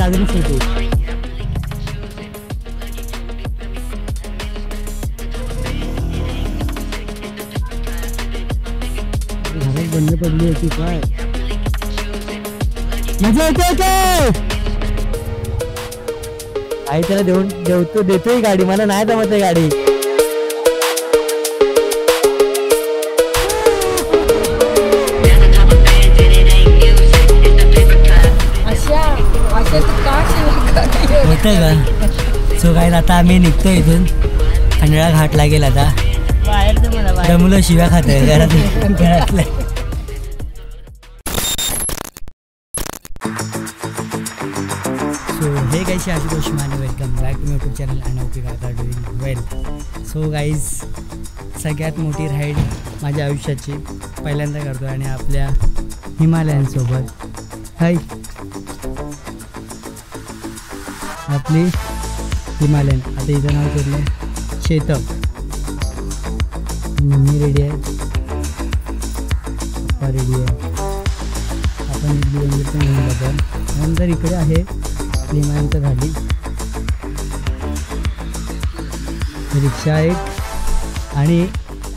लागलीच होती. घरात बंद पडली होती काय मजा येते काय आई त्याला देतोय गाडी मला नाही जमत आहे गाडी. होतं का सो काय आता आम्ही निघतो इथून खंडाळा घाट लागेल आता बाहेर मुलं शिव्या खात आहे घरातल्या. सो हे guys Ashutosh Mane welcome back to YouTube channel आणि ओके काका डुईंग वेल. सो गाईज सगळ्यात मोठी राईड माझ्या आयुष्याची पहिल्यांदा करतो आणि आपल्या हिमालयांसोबत हाय आपली हिमालयन. आता इथं नाव केलं शेतक. मम्मी रेडी आहे पप्पा रेडी आहे आपण एक दिवस पण घेऊन जातो. नंतर इकडे आहे हिमालयनचं खाली रिक्षा एक आणि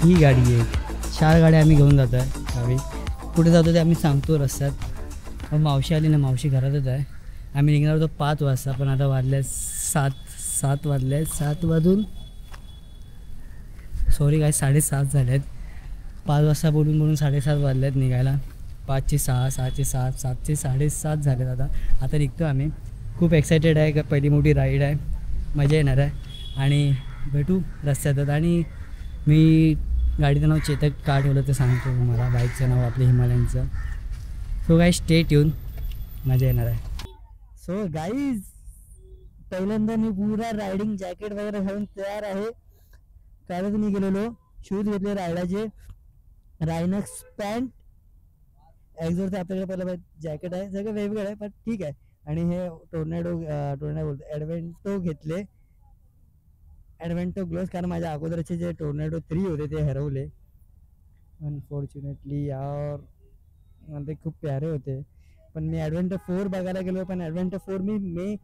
ही गाडी एक 4 गाड्या आम्ही घेऊन जातो आहे गावी. कुठे जातो ते आम्ही सांगतो रस्त्यात. मावशी आली ना मावशी घरातच आहे. आम्ही निघणार होतो 5 वाजता पण आता वाजले 7 वाजले 7 वाजून सॉरी काय 7:30 झाले आहेत. 5 वाजता बोलून 7:30 वाजले आहेत निघायला. 5 चे 6 6 चे 7 7 चे 7:30 झालेत. आता निघतो आम्ही. खूप एक्सायटेड आहे का पहिली मोठी राईड आहे मजा येणार आहे आणि भेटू रस्त्यातच. आणि मी गाडीचं नाव चेतक का ठेवलं ते सांगतो तुम्हाला. बाईकचं नाव आपलं हिमालयनचं. सो काय स्टेट येऊन मजा येणार आहे. सो गाईज पहिल्यांदा मी पुरा रायडिंग जॅकेट वगैरे घालून तयार आहे. कालच मी गेलेलो शूज घेतले रायडाचे रायनक्स पॅन्ट एक्झॉरचं आपल्याकडे पहिलं जॅकेट आहे सगळं वेगवेगळं आहे पण ठीक आहे. आणि हे टोर्नेडो बोलतो ॲडव्हेंटो घेतले ॲडव्हेंटो ग्लोव्स कारण माझ्या अगोदरचे जे टोर्नेडो 3 होते ते हरवले अनफॉर्च्युनेटली यार. ते खूप प्यारे होते पण मी ॲडव्हेंटो 4 बघायला गेलो पण ॲडव्हेंटो 4 मी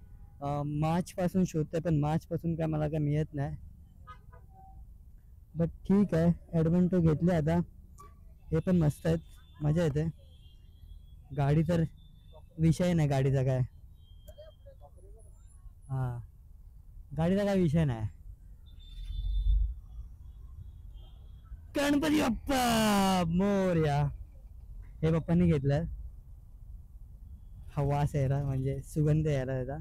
मार्चपासून शोधतोय पण मार्चपासून काय मला काय मिळत नाही. बट ठीक आहे ॲडव्हेंटो घेतले आता. हे पण मस्त आहेत मजा येते. गाडी तर विषय नाही गाडीचा काय हां गाडीचा काय विषय नाही. गणपती बाप्पा मोरया हे पप्पांनी घेतलं. हा वास यायला म्हणजे सुगंध यायला त्याचा.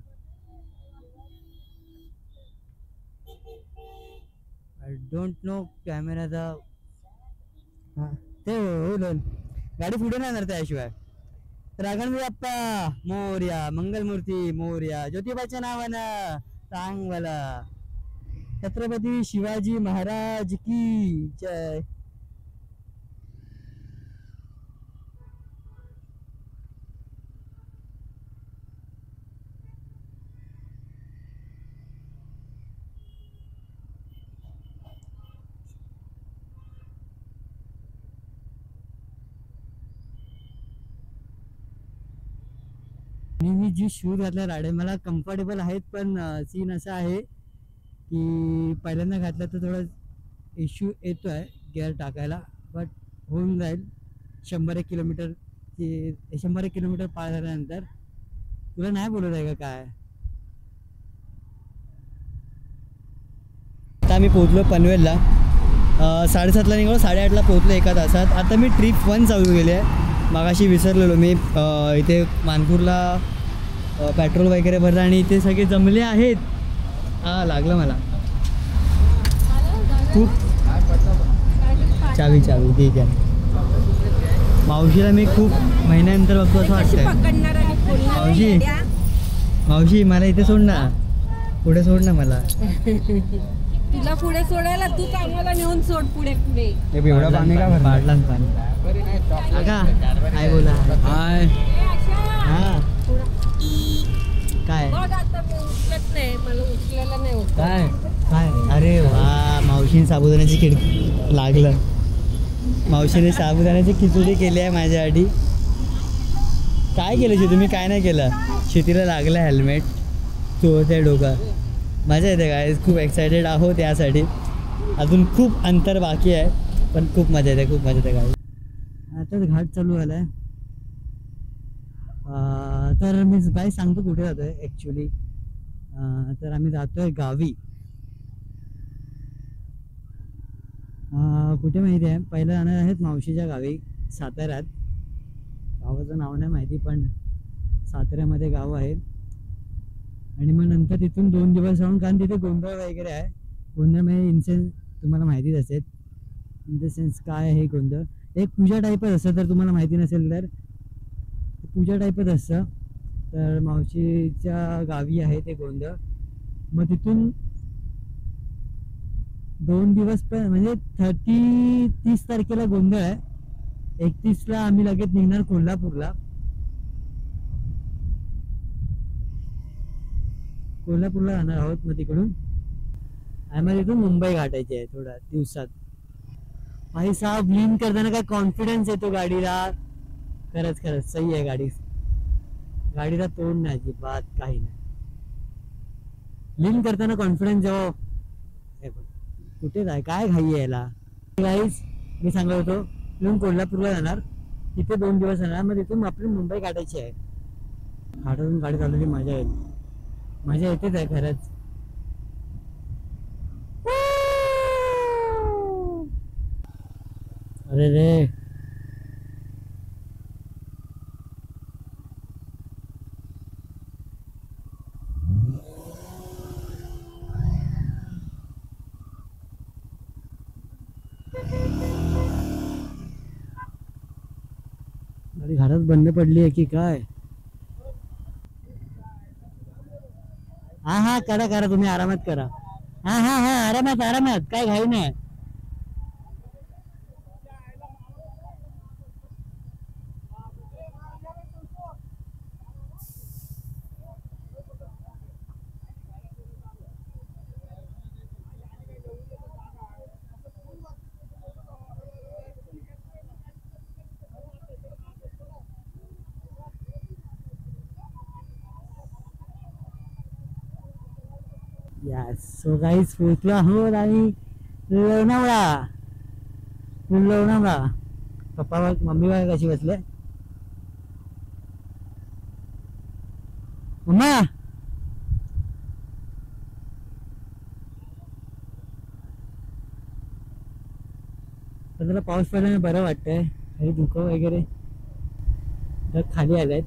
आय डोंट नो कॅमेराचा हां ते होईल गाडी पुढे नाही येणार त्याशिवाय. तर गणपती बाप्पा मोरया मंगलमूर्ती मोरया ज्योतिबाच्या नावानं सांग मला छत्रपती शिवाजी महाराज की जय. मी जी शूज घातला राडे मला कम्फर्टेबल आहेत पण सीन असा आहे की पहिल्यांदा घातला तर थोडा इश्यू येतो आहे गिअर टाकायला बट होऊन जाईल. 100-1 किलोमीटर पार झाल्यानंतर. तुला नाही बोलत आहे का काय. आता आम्ही पोहोचलो पनवेलला 7:30ला निघालो 8:30ला पोहोचलो 1 तासात. आता मी ट्रिप 1 चालू केली आहे. मागाशी विसरलेलो मी इथे मानपूरला पेट्रोल वगैरे भरलं आणि इथे सगळे जमले आहेत. हां लागलं मला खूप चावी ठीक आहे. मावशीला मी खूप महिन्यानंतर बघतो असं वाटतंय. मावशी मला इथे सोड ना पुढे सोड ना मला. तुला पुढे सोडायला तू आम्हाला नेऊन सोड पुढे एवढं पाणी का पाडला पाणी का काय बोला हाय हां काय काय काय अरे वा मावशीने साबुदाण्याची खिडकी लागलं. मावशीने साबुदाण्याची खिचडी केली आहे माझ्यासाठी. काय केलं तुम्ही काय नाही केलं क्षितीला लागलं हेल्मेट चोळते डोका. मजा येते काय, खूप एक्सायटेड आहोत यासाठी. अजून खूप अंतर बाकी आहे पण खूप मजा येते, खूप मजा येते काय. आताच घाट चालू झाला आहे. तर मी काय सांगतो कुठे जातो आहे ॲक्च्युली. तर आम्ही जातो आहे गावी. कुठे माहिती आहे, पहिलं जाणार आहेत मावशीच्या गावी साताऱ्यात. गावाचं नाव नाही माहिती पण साताऱ्यामध्ये गाव आहे. आणि मग नंतर तिथून 2 दिवस राहून, कारण तिथे गोंधळ वगैरे आहे. गोंधळ म्हणजे इन सेन्स तुम्हाला माहितीच असेल. इन द सेन्स काय आहे गोंधळ, एक पूजा टाईपच असतं. तर तुम्हाला माहिती नसेल तर पूजा टाईपच असतं. तर मावशीच्या गावी आहे ते गोंधळ. मग तिथून 2 दिवस पण म्हणजे 30 तारखेला गोंधळ आहे. 31ला आम्ही लगेच निघणार कोल्हापूरला. जाणार आहोत. मग तिकडून आम्हाला तिथून मुंबई गाठायची आहे थोड्या दिवसात. भाई साहब लीन करताना काय कॉन्फिडन्स येतो गाडीला. खरंच खरंच सही आहे गाडी. गाडीला तोड नाही अजिबात काही नाही. लीन करताना कॉन्फिडन्स जेव्हा कुठे जाय काय घाई यायला. गाईस मी सांगत होतो तिथून कोल्हापूरला जाणार, तिथे 2 दिवस जाणार. मग तिथून आपली मुंबई काढायची आहे. घाटातून गाडी चालवली मजा येईल. मजा येतेच आहे खरंच. अरे रे गाडी घरात बंद पडली आहे की काय. हा करा करा, तुम्ही आरामात करा. हा आरामात आरामात, काय घाई नाही. यस सो गाईज पोचलो आहोत आणि लोणावळा. पप्पा मम्मी बाय कशी बसले. मम्मा तर त्याला पाऊस पडल्याने बरं वाटतंय. आणि धुकं वगैरे खाली आलेत.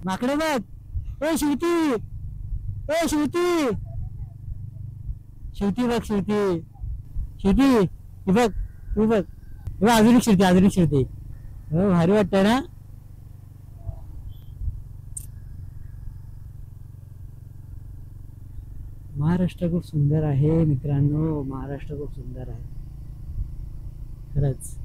माकडे बघ. ए शिवती बघ. शिवती ही बघ, तू बघ. अजून एक शिवती. हो भारी वाटतंय ना. महाराष्ट्र खूप सुंदर आहे मित्रांनो. महाराष्ट्र खूप सुंदर आहे खरंच.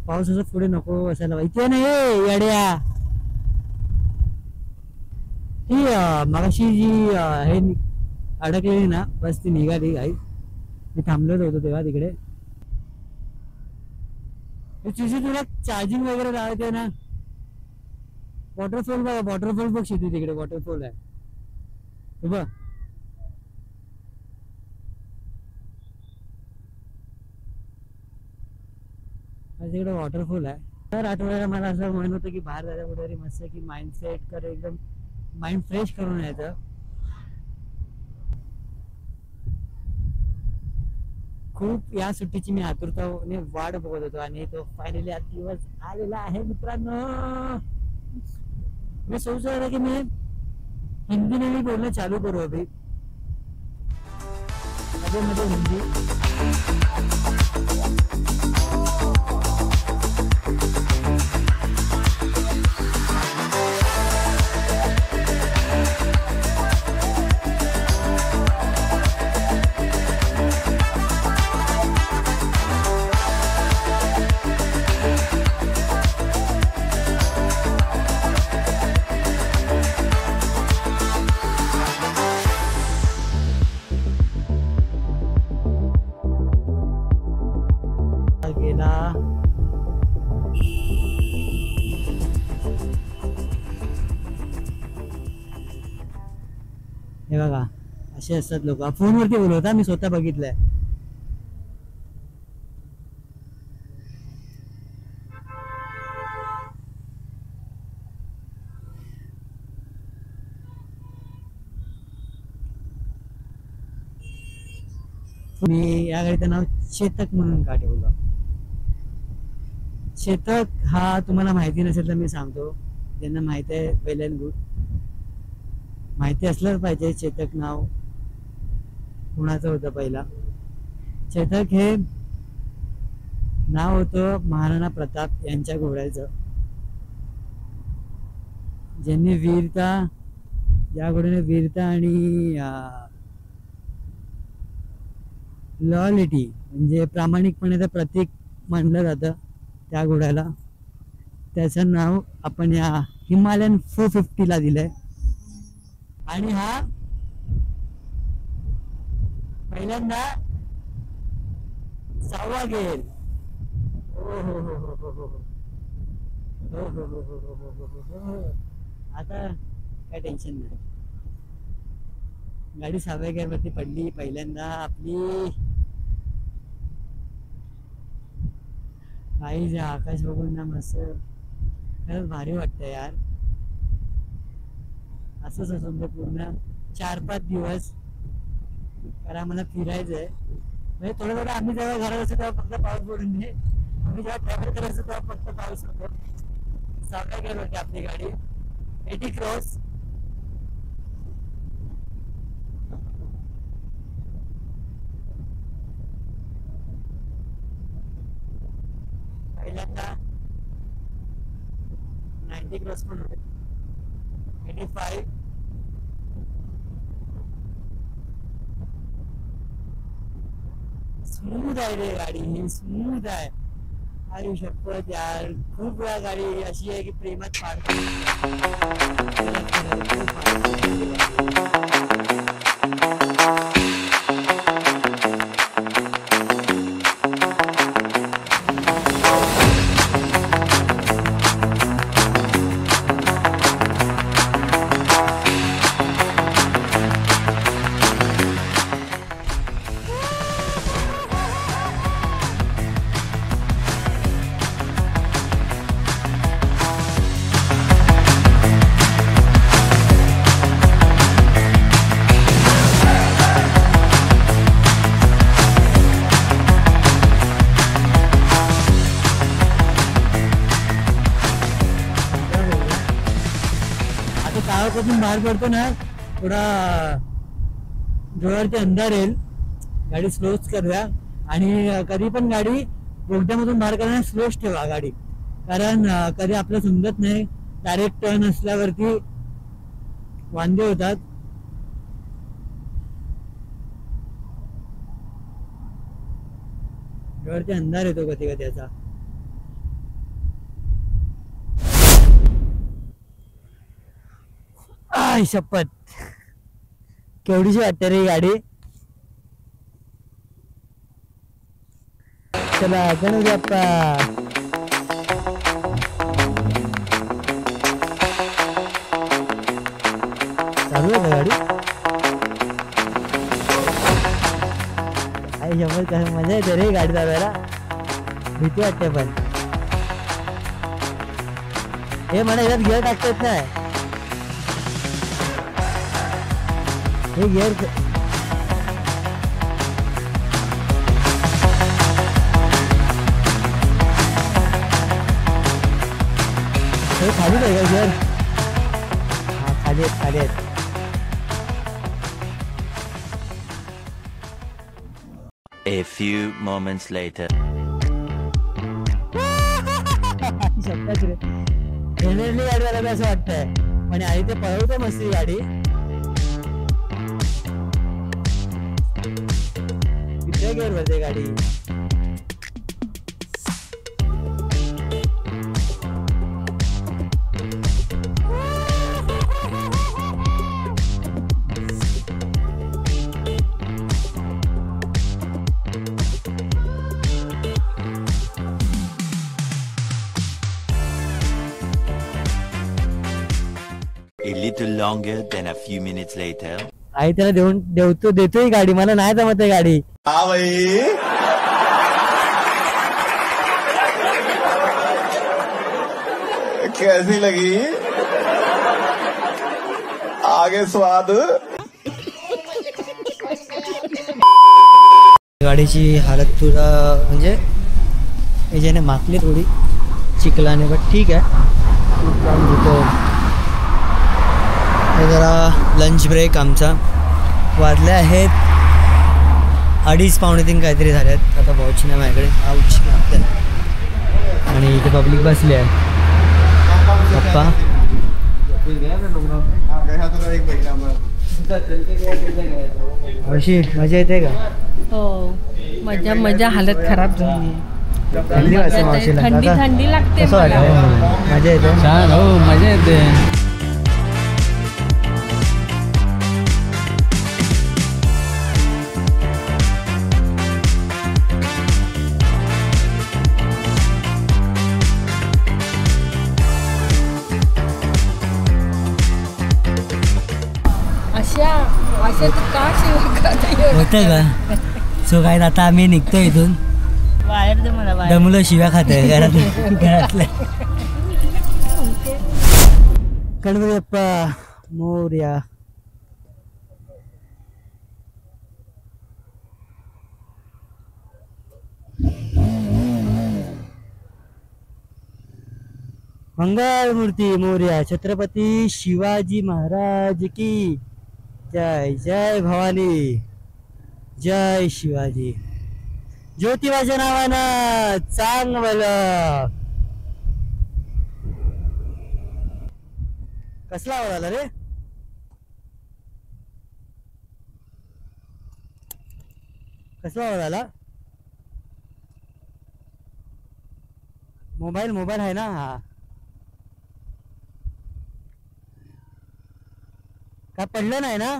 पावसाचं पुढे नको असायला. इथे नाही येड्या. ती मगाशी जी हे अडकलेली ना बस ती निघाली. गाई मी थांबलेलो होतो तेव्हा तिकडे. तुला चार्जिंग वगैरे लावायचं ना. वॉटरफॉल बघ शिवती तिकडे. वॉटरफॉल आहे तू बघ. तिकडे वॉटरफॉल आहे. तर आठवड्याला मला असं म्हणत होतं की बाहेर जायचं कुठेतरी मस्त की माइंड सेट कर, एकदम माइंड फ्रेश करून यायचं. खूप या सुट्टीची मी आतुरताने वाट बघत होतो आणि तो फायनली आज दिवस आलेला आहे मित्रांनो. मैं सोच रहा था कि मैं हिंदी में भी बोलना चालू करूँ अभी. मध्ये हिंदी. गेला हे बघा असे असतात लोक, फोनवरती बोलवता, मी स्वतः बघितलंय. मी या गाडीचं नाव चेतक म्हणून का ठेवलं? चेतक हा तुम्हाला माहिती नसेल तर मी सांगतो, ज्यांना माहिती आहे वेल अँड गुड, माहिती असलंच पाहिजे. चेतक नाव कुणाचं होतं पहिला? चेतक हे नाव होतं महाराणा प्रताप यांच्या घोड्याचं, ज्यांनी वीरता, ज्या घोड्याने वीरता आणि लॉयलिटी म्हणजे प्रामाणिकपणाचं प्रतीक मानलं जातं त्या घोड्याला, त्याचं नाव आपण या हिमालयन 450 दिलंय. आणि हा पहिल्यांदा 6वा गेर. आता काय टेन्शन नाही, गाडी 6व्या गेअर वरती पडली पहिल्यांदा आपली. काही जे आकाश बघून ना मस्त खरंच भारी वाटतं यार. असंच असून ते पूर्ण 4-5 दिवस, कारण आम्हाला फिरायचंय. म्हणजे थोडं थोडं आम्ही जेव्हा घरात असतो तेव्हा फक्त पाऊस पडून दे, आम्ही जेव्हा ट्रॅव्हल करत असतो तेव्हा फक्त पाऊस होतो. 6व्या गेअर होती आपली गाडी, 80 क्रॉस. पहिल्यांदा 90 क्रॉस पण होते, 85. स्मूथ आहे रे गाडी, ही स्मूथ आहे. अरे शपथ यार, खूप वेळा गाडी अशी आहे की प्रेमात पाडते. गावापासून बाहेर पडतो ना, थोडा डोळ्यावरती अंधार येईल, गाडी स्लोच करूया. आणि कधी पण गाडी बोगद्यामधून बाहेर करताना स्लोच ठेवा गाडी, कारण कधी आपलं समजत नाही, डायरेक्ट टर्न असल्यावरती वांदे होतात. डोळ्यावरती अंधार येतो कधी कधी याचा. शपथ केवढीशी वाटते रे गाडी. चला गणपती बाप्पा. चालू आहे का गाडी? शपथ कसं मजा येते रे गाडी चालवायला, भीती वाटते पण. हे म्हणा यात गिअर टाकता येत नाही, हे गिअर हे खाली आहे का गिअर? हा खाली आहेत, खाली आहेत. A few moments later. शपथ रे, जनरली गाडीवाला असं वाटतंय, पण आई ते पळवतो मस्ती गाडी. किती गेअर वरते गाडी. A little longer than a few minutes later. आई त्याला देतोय गाडी, मला नाही जमत आहे गाडी. हाँ भाई कैसी लगी आगे स्वाद. गाडीची हालत तुला म्हणजे याच्याने माकली थोडी चिखलाने, बट ठीक आहे. हे जरा लंच ब्रेक आमचा. वाजले आहेत 2:30-3 काहीतरी झाले आहेत. आता वॉच नाही माझ्याकडे, आऊच लागते. आणि इथे पब्लिक बसली आहे. पप्पा अशी मजा येते का? हो मजा हालत खराब झाली. थंडी वाजते मावशीला. थंडी लागते कसं मला. वाटतं? मजा येते. छान. हो मजा येते. अशा तू का शिवा होतं का? सो काय आता आम्ही निघतो इथून. बाहेर दे मला बाहेर. दमुलं शिव्या खात आहे घरातल्या. गणपती बाप्पा मोरया. मंगळमूर्ती मोरया. छत्रपती शिवाजी महाराज की जय. जय भवानी, जय शिवाजी. ज्योतिबाच्या नावानं चांगलं. कसला आवाज आला रे? कसला आवाज आला? मोबाईल आहे ना. हा काय पडलं नाही ना?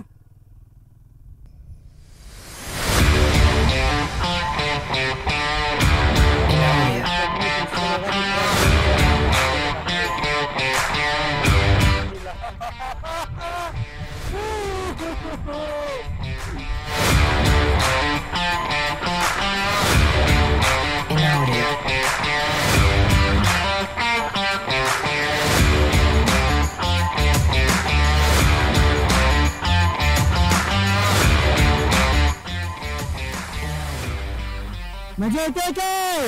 मजा येते काय?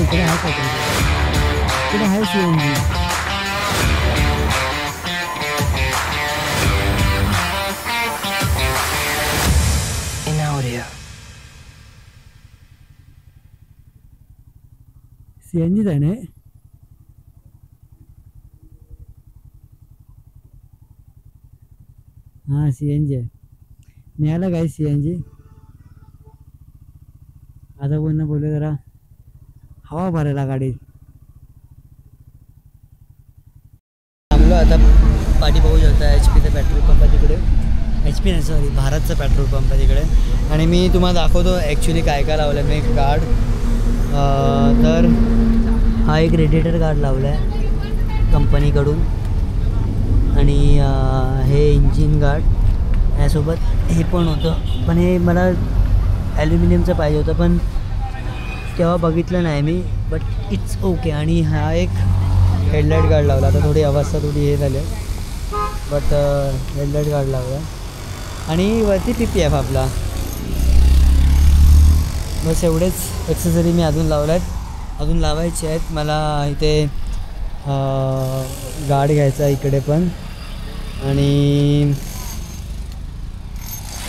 इकडे आहे का? इकडे आहे सीएनजी. सीएनजीच आहे ना? हां सीएनजी आहे. मिळालं काय सीएनजी? आता कोण बोलू जरा हवा भरायला गाडी. आता पाठी बघू शकता एच पीचं पेट्रोल पंप आहे तिकडे. एच पी नाही सॉरी भारतचं पेट्रोल पंप आहे तिकडे. आणि मी तुम्हाला दाखवतो ॲक्च्युली काय काय लावलं आहे मी गार्ड. तर हा एक रेडिएटर गार्ड लावला आहे कंपनीकडून आणि हे इंजिन गार्ड यासोबत हे पण होतं. पण हे मला ॲल्युमिनियमचं पाहिजे होतं पण तेव्हा बघितलं नाही मी. But it's okay. आणि हा एक हेडलाईट गार्ड लावला. आता थोडी अवस्था थोडी हे झाली बट हेडलाईट गार्ड लावला. आणि वरती PPF आपला. बस एवढेच ॲक्सेसरी मी अजून लावल्या आहेत. अजून लावायचे आहेत मला. इथे गार्ड घ्यायचा इकडे पण. आणि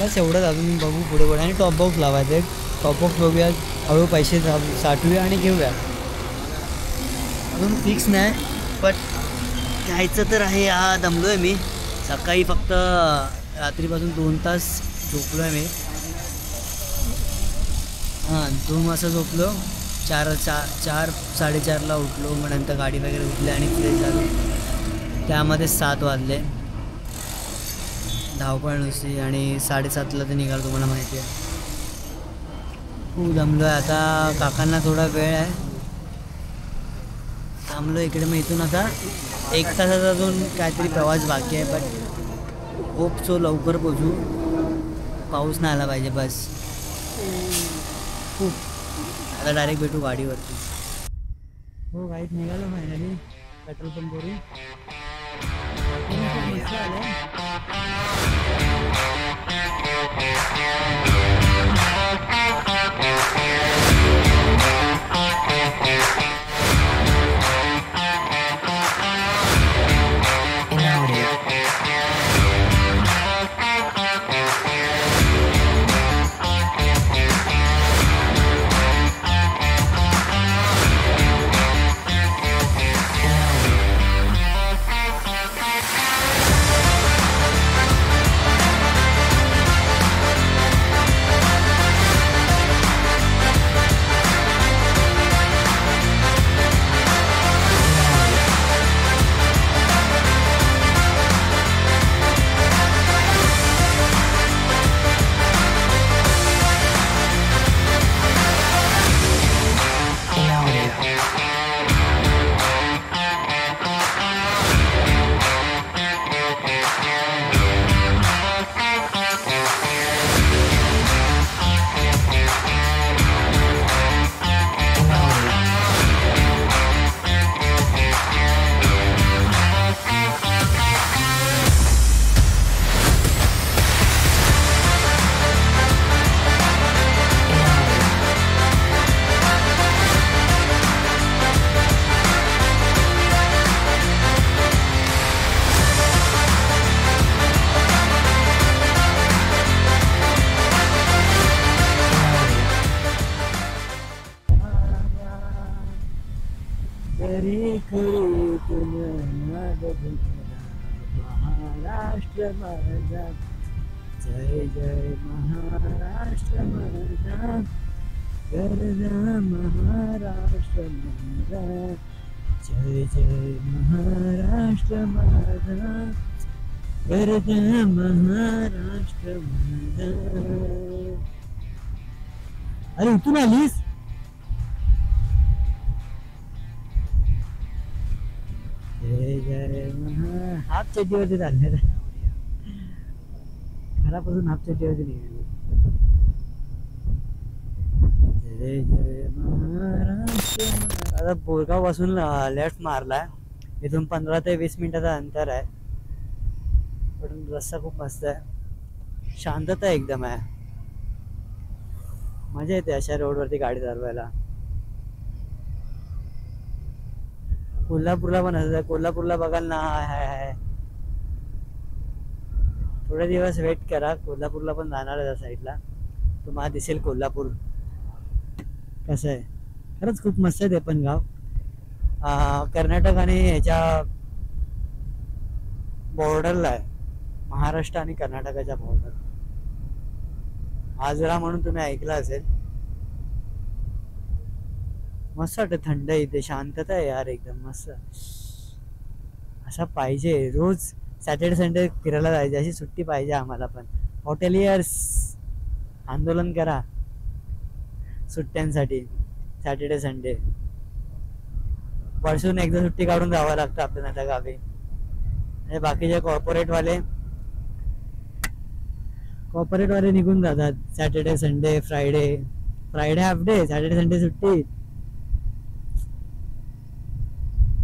बस एवढंच. अजून बघू पुढे पुढे. आणि टॉप बॉक्स लावायचं आहे. टॉप बॉक्स बघूया हळू पैसे साठवूया आणि घेऊया. अजून फिक्स नाही बट घ्यायचं तर आहे. हा दमलो आहे मी. सकाळी फक्त रात्रीपासून 2 तास झोपलो आहे मी. 2 वाजता झोपलो. 4-4:30ला उठलो. मग नंतर गाडी वगैरे उठली आणि फ्रेश झालो. त्यामध्ये 7 वाजले. धावपळ नुसती. आणि 7:30ला ते निघालो तुम्हाला माहिती आहे. खूप दमलो आहे आता. काकांना थोडा वेळ आहे. थांबलो इकडे. मग इथून आता 1 तासाचा अजून काहीतरी प्रवास बाकी आहे. बट होप सो लवकर पोचू. पाऊस नाही आला पाहिजे बस. खूप आता डायरेक्ट भेटू गाडीवरती. हो गाडीत निघालो फायनली पेट्रोल पंपवरून. मस्त आलं. महाराष्ट्र माझा जय जय महाराष्ट्र माझा गरजा महाराष्ट्र माझा जय जय महाराष्ट्र माझा गरजा महाराष्ट्र माझा. अरे इथून आलीस. जय जय हाफ चड्डीवरती चालले. घरापासून हाफ चड्डीवरती निघाले. जय जय महाराष्ट्र. आता बोरगाव पासून लेफ्ट मारलाय. इथून 15 ते 20 मिनिटाचा अंतर आहे. पण रस्ता खूप मस्त आहे. शांतता एकदम आहे. मजा येते अशा रोडवरती गाडी चालवायला. कोल्हापूरला पण असं. कोल्हापूरला बघाल ना. हाय थोडे दिवस वेट करा. कोल्हापूरला पण जाणार आहे त्या साईडला. तुम्हाला दिसेल कोल्हापूर कसं आहे. खरंच खूप मस्त आहे ते पण गाव. कर्नाटक आणि ह्याच्या बॉर्डरला आहे. महाराष्ट्र आणि कर्नाटकाच्या बॉर्डर. आजरा म्हणून तुम्ही ऐकलं असेल. मस्त वाटतं. थंड इथे शांतता आहे यार एकदम मस्त. असा पाहिजे, रोज सॅटर्डे संडे फिरायला जायचे, अशी सुट्टी पाहिजे आम्हाला पण. हॉटेलियर्स आंदोलन करा सुट्ट्यांसाठी, सॅटर्डे संडे. वर्षून एकदा सुट्टी काढून जावं लागतं आपल्याला त्या गावी. म्हणजे बाकीचे कॉर्पोरेटवाले निघून जातात Saturday Sunday Friday half day, Saturday Sunday सुट्टी.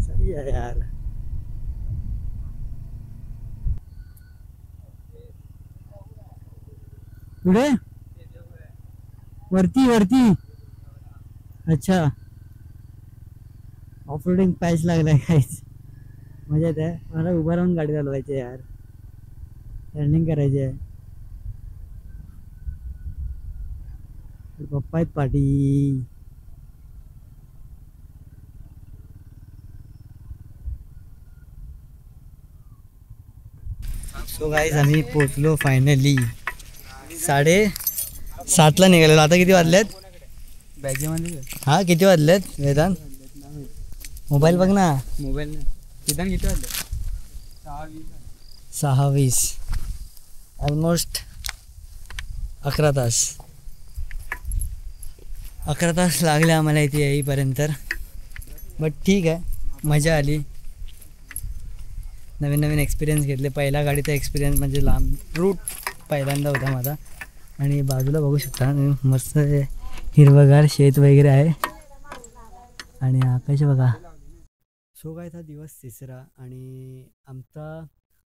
सही आहे यार. पुढे वरती अच्छा, ऑफ रोडिंग पॅच लागलाय काहीच. मजा येत आहे. मला उभं राहून गाडी चालवायची यार, रनिंग करायची आहे. पप्पा आहेत पाठी. सो गाईज आम्ही पोचलो फायनली. 7:30ला निघालेलो. आता किती वाजलेत बॅगेमध्ये? हा किती वाजलेत वेदांत? मोबाईल बघ ना. मोबाईल नाही. वेदांत किती वाजले? 6:20. ऑलमोस्ट 11 तास लागले आम्हाला इथे येईपर्यंत. बट ठीक आहे, मजा आली. नवीन एक्सपिरियन्स घेतले. पहिला गाडीचा एक्सपिरियन्स म्हणजे लांब रूट पहिल्यांदा होता माझा. आणि बाजूला बघू शकता मस्त हिरवगार शेत वगैरे आहे आणि आकाश बघा. सो काय, हा दिवस 3रा आणि आमचा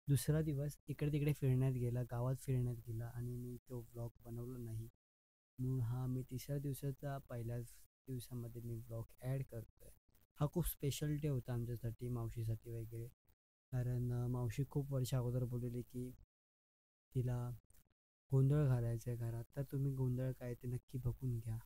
2रा दिवस इकडे तिकडे फिरण्यात गेला, गावात फिरण्यात गेला आणि मी तो ब्लॉग बनवलो नाही. म्हणून हा मी 3ऱ्या दिवसाचा पहिल्याच दिवसामध्ये मी ब्लॉग ॲड करतो आहे. हा खूप स्पेशल डे होता आमच्यासाठी, मावशीसाठी वगैरे. कारण मावशी खूप वर्ष अगोदर बोललेली की तिला गोंधळ घालायचं आहे घरात. तर तुम्ही गोंधळ काय ते नक्की बघून घ्या.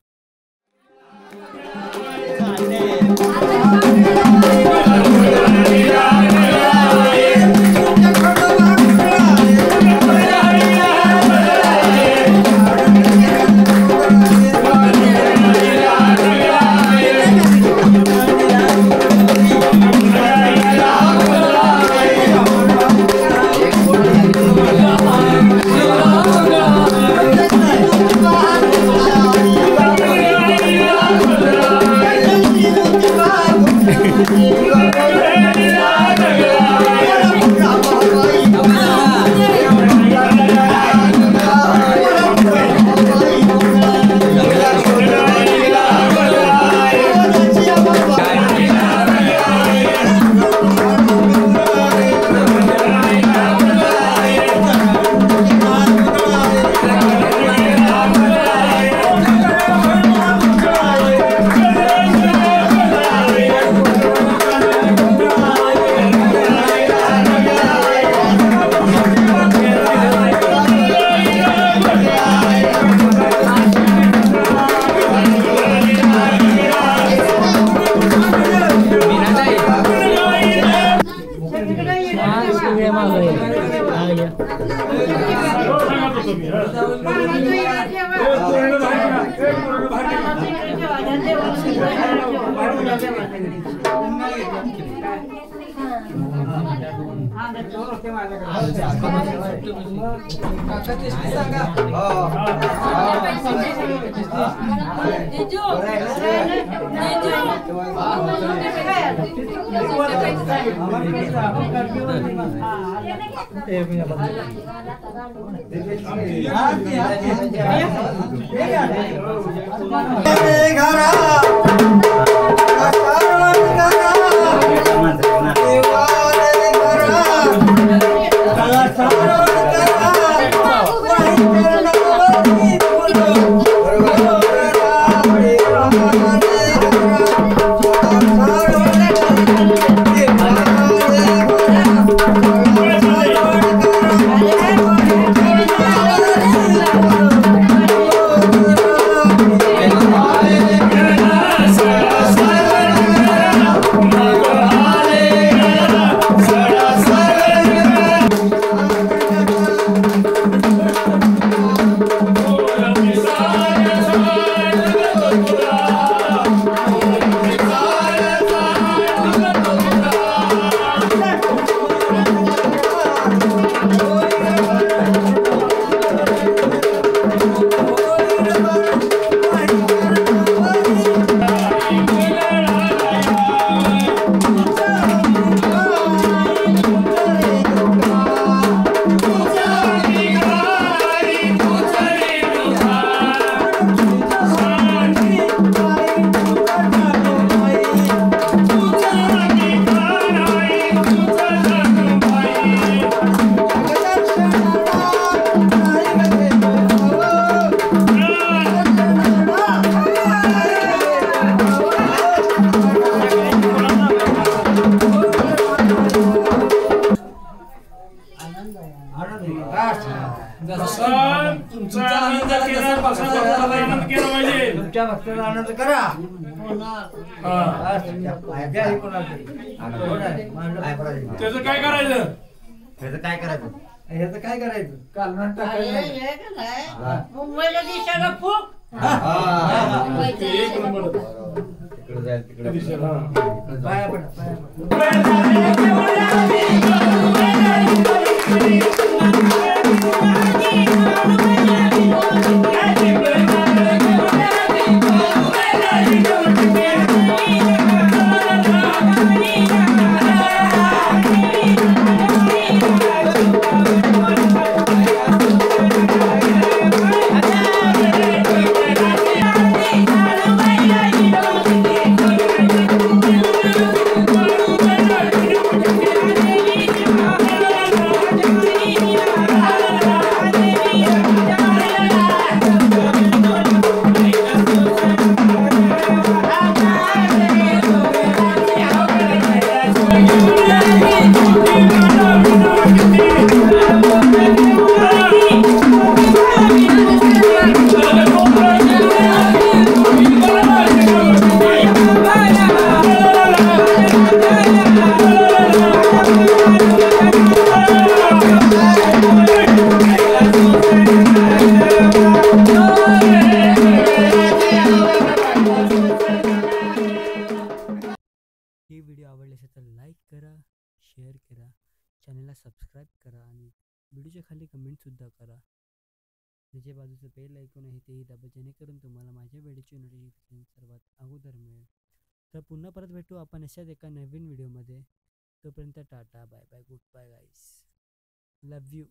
बसलेला आनंद करा हा. द्या हे कोणाला तरी. कोण आहे? मांडव. त्याचं काय करायचं ह्याचं काय करायचं कालवणात टाकायचं. मुंबईला दिशाला फूक ते एक नंबर पाया पडा, पाया पडा. ही व्हिडिओ आवडली असेल तर लाईक करा, शेअर करा, चॅनलला सबस्क्राईब करा आणि व्हिडिओच्या खाली कमेंटसुद्धा करा. त्याच्या बाजूचं बेल आयकॉन आहे तेही दाबा, जेणेकरून तुम्हाला माझ्या व्हिडिओची नोटिफिकेशन सर्वात अगोदर मिळेल. तर पुन्हा परत भेटू आपण अशाच एका नवीन व्हिडिओमध्ये. तोपर्यंत tata, bye bye, goodbye guys, love you.